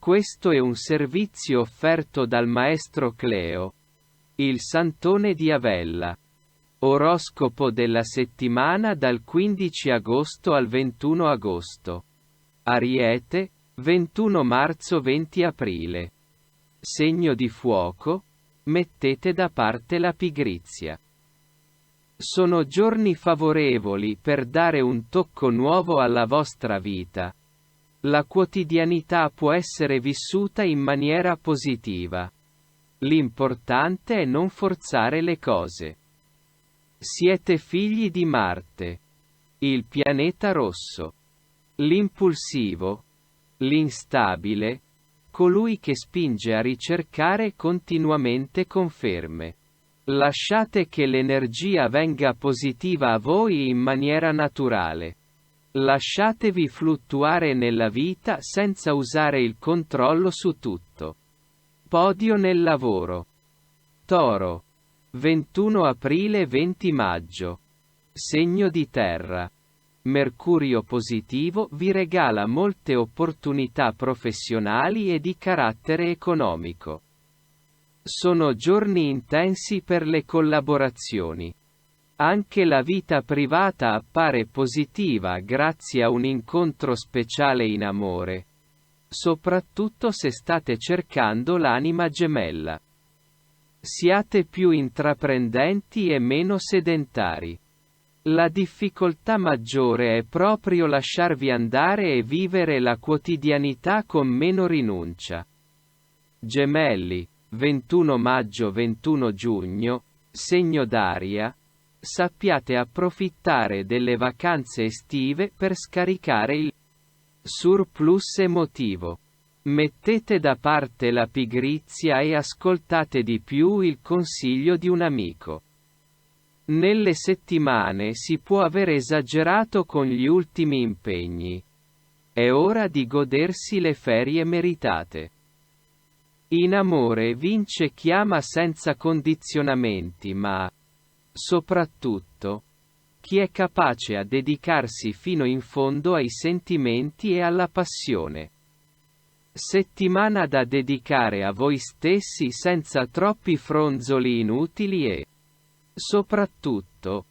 Questo è un servizio offerto dal maestro Cleo, il Santone di Avella. Oroscopo della settimana dal 15 agosto al 21 agosto. Ariete, 21 marzo-20 aprile. Segno di fuoco, mettete da parte la pigrizia. Sono giorni favorevoli per dare un tocco nuovo alla vostra vita. La quotidianità può essere vissuta in maniera positiva. L'importante è non forzare le cose. Siete figli di Marte, il pianeta rosso. L'impulsivo, l'instabile, colui che spinge a ricercare continuamente conferme. Lasciate che l'energia venga positiva a voi in maniera naturale. Lasciatevi fluttuare nella vita senza usare il controllo su tutto. Podio nel lavoro. Toro. 21 aprile-20 maggio. Segno di terra. Mercurio positivo vi regala molte opportunità professionali e di carattere economico. Sono giorni intensi per le collaborazioni. Anche la vita privata appare positiva grazie a un incontro speciale in amore. Soprattutto se state cercando l'anima gemella. Siate più intraprendenti e meno sedentari. La difficoltà maggiore è proprio lasciarvi andare e vivere la quotidianità con meno rinuncia. Gemelli, 21 maggio-21 giugno, segno d'aria. Sappiate approfittare delle vacanze estive per scaricare il surplus emotivo. Mettete da parte la pigrizia e ascoltate di più il consiglio di un amico. Nelle settimane si può aver esagerato con gli ultimi impegni. È ora di godersi le ferie meritate. In amore vince chi ama senza condizionamenti, ma soprattutto chi è capace a dedicarsi fino in fondo ai sentimenti e alla passione. Settimana da dedicare a voi stessi senza troppi fronzoli inutili e, soprattutto,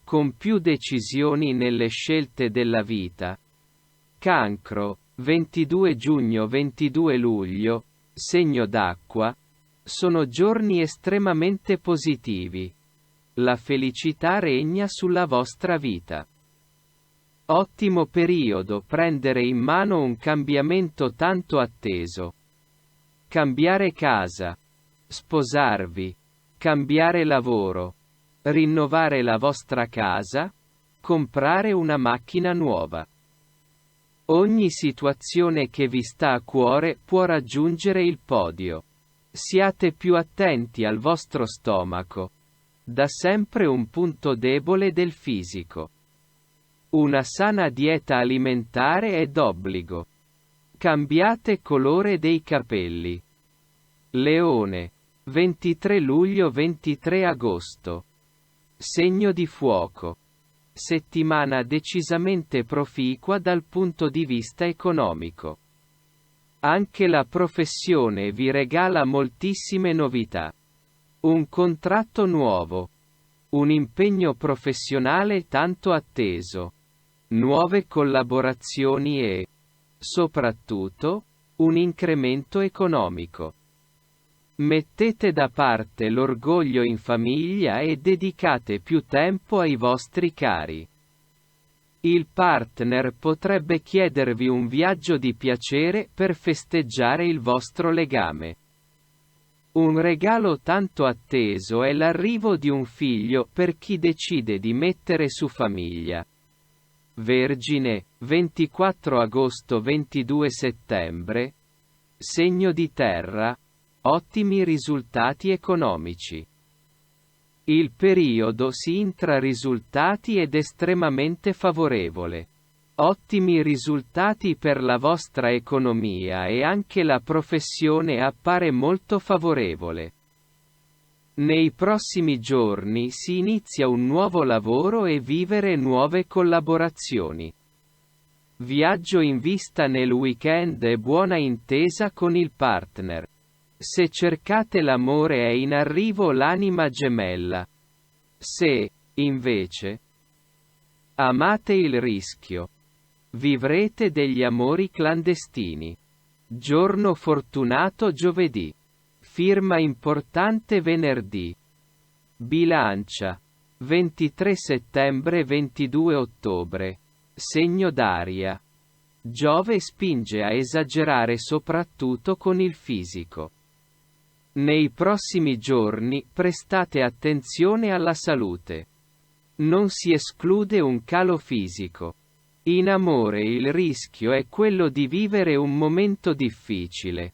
con più decisioni nelle scelte della vita. Cancro, 22 giugno-22 luglio, segno d'acqua. Sono giorni estremamente positivi. La felicità regna sulla vostra vita. Ottimo periodo prendere in mano un cambiamento tanto atteso. Cambiare casa. Sposarvi. Cambiare lavoro. Rinnovare la vostra casa. Comprare una macchina nuova. Ogni situazione che vi sta a cuore può raggiungere il podio. Siate più attenti al vostro stomaco. Da sempre un punto debole del fisico. Una sana dieta alimentare è d'obbligo. Cambiate colore dei capelli. Leone. 23 luglio-23 agosto. Segno di fuoco. Settimana decisamente proficua dal punto di vista economico. Anche la professione vi regala moltissime novità. Un contratto nuovo. Un impegno professionale tanto atteso. Nuove collaborazioni e, soprattutto, un incremento economico. Mettete da parte l'orgoglio in famiglia e dedicate più tempo ai vostri cari. Il partner potrebbe chiedervi un viaggio di piacere per festeggiare il vostro legame. Un regalo tanto atteso è l'arrivo di un figlio per chi decide di mettere su famiglia. Vergine, 24 agosto-22 settembre. Segno di terra. Ottimi risultati economici. Il periodo si intra risultati ed estremamente favorevole. Ottimi risultati per la vostra economia e anche la professione appare molto favorevole. Nei prossimi giorni si inizia un nuovo lavoro e vivere nuove collaborazioni. Viaggio in vista nel weekend e buona intesa con il partner. Se cercate l'amore è in arrivo l'anima gemella. Se, invece, amate il rischio, vivrete degli amori clandestini. Giorno fortunato giovedì. Firma importante venerdì. Bilancia. 23 settembre 22 ottobre. Segno d'aria. Giove spinge a esagerare soprattutto con il fisico. Nei prossimi giorni prestate attenzione alla salute. Non si esclude un calo fisico. In amore il rischio è quello di vivere un momento difficile.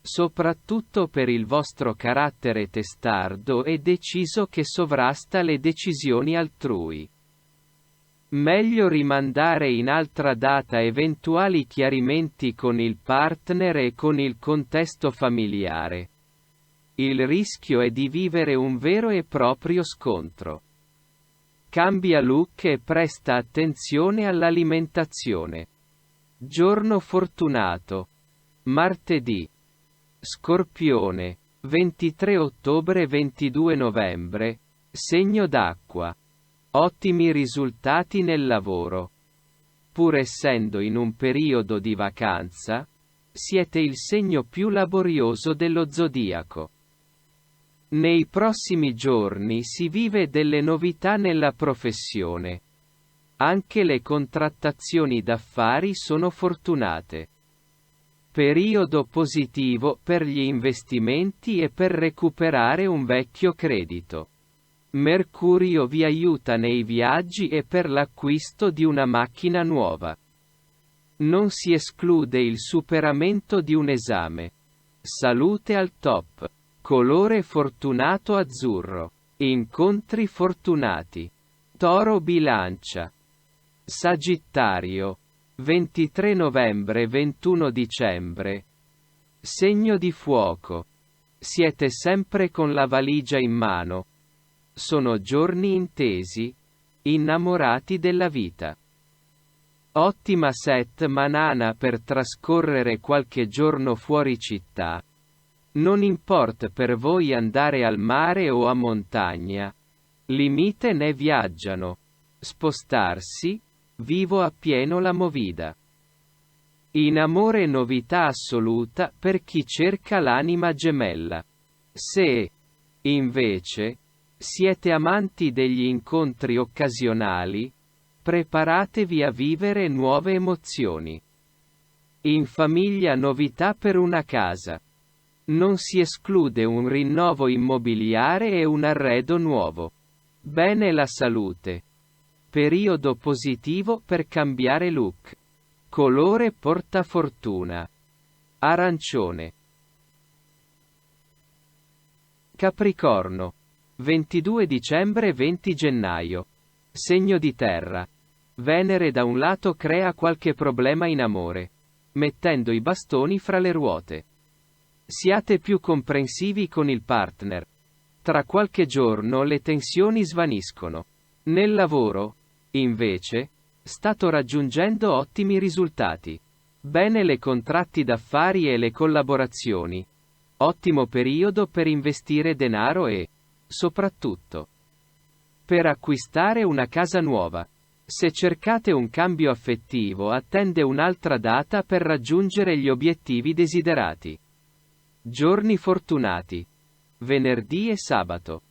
Soprattutto per il vostro carattere testardo e deciso che sovrasta le decisioni altrui. Meglio rimandare in altra data eventuali chiarimenti con il partner e con il contesto familiare. Il rischio è di vivere un vero e proprio scontro. Cambia look e presta attenzione all'alimentazione. Giorno fortunato. Martedì. Scorpione. 23 ottobre 22 novembre. Segno d'acqua. Ottimi risultati nel lavoro. Pur essendo in un periodo di vacanza, siete il segno più laborioso dello zodiaco. Nei prossimi giorni si vive delle novità nella professione. Anche le contrattazioni d'affari sono fortunate. Periodo positivo per gli investimenti e per recuperare un vecchio credito. Mercurio vi aiuta nei viaggi e per l'acquisto di una macchina nuova. Non si esclude il superamento di un esame. Salute al top. Colore fortunato azzurro. Incontri fortunati. Toro Bilancia. Sagittario. 23 novembre 21 dicembre. Segno di fuoco. Siete sempre con la valigia in mano. Sono giorni intesi, innamorati della vita. Ottima settimana per trascorrere qualche giorno fuori città. Non importa per voi andare al mare o a montagna. Limite ne viaggiano. Spostarsi, vivo appieno la movida. In amore novità assoluta per chi cerca l'anima gemella. Se, invece, siete amanti degli incontri occasionali, preparatevi a vivere nuove emozioni. In famiglia novità per una casa. Non si esclude un rinnovo immobiliare e un arredo nuovo. Bene la salute. Periodo positivo per cambiare look. Colore portafortuna. Arancione. Capricorno. 22 dicembre 20 gennaio. Segno di terra. Venere da un lato crea qualche problema in amore, mettendo i bastoni fra le ruote. Siate più comprensivi con il partner. Tra qualche giorno le tensioni svaniscono. Nel lavoro, invece, state raggiungendo ottimi risultati. Bene le contratti d'affari e le collaborazioni. Ottimo periodo per investire denaro e, soprattutto, per acquistare una casa nuova. Se cercate un cambio affettivo, attende un'altra data per raggiungere gli obiettivi desiderati. Giorni fortunati. Venerdì e sabato.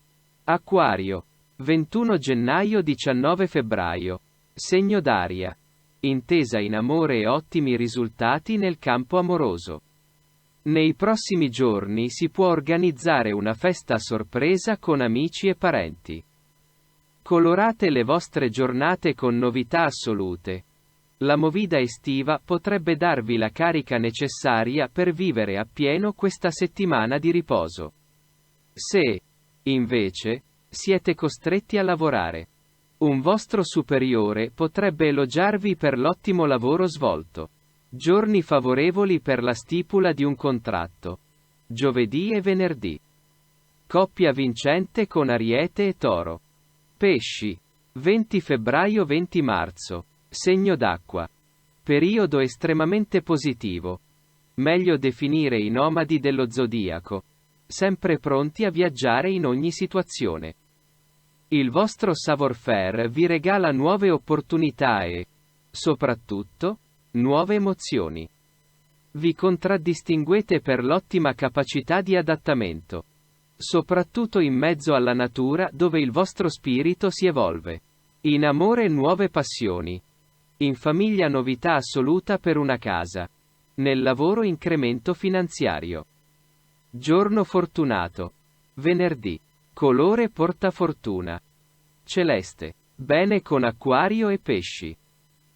Acquario. 21 gennaio 19 febbraio. Segno d'aria. Intesa in amore e ottimi risultati nel campo amoroso. Nei prossimi giorni si può organizzare una festa a sorpresa con amici e parenti. Colorate le vostre giornate con novità assolute. La movida estiva potrebbe darvi la carica necessaria per vivere appieno questa settimana di riposo. Se, invece, siete costretti a lavorare, un vostro superiore potrebbe elogiarvi per l'ottimo lavoro svolto. Giorni favorevoli per la stipula di un contratto. Giovedì e venerdì. Coppia vincente con Ariete e Toro. Pesci. 20 febbraio 20 marzo. Segno d'acqua. Periodo estremamente positivo. Meglio definire i nomadi dello zodiaco. Sempre pronti a viaggiare in ogni situazione. Il vostro savoir-faire vi regala nuove opportunità e, soprattutto, nuove emozioni. Vi contraddistinguete per l'ottima capacità di adattamento. Soprattutto in mezzo alla natura dove il vostro spirito si evolve. In amore nuove passioni. In famiglia novità assoluta per una casa. Nel lavoro incremento finanziario. Giorno fortunato. Venerdì. Colore portafortuna. Celeste. Bene con acquario e pesci.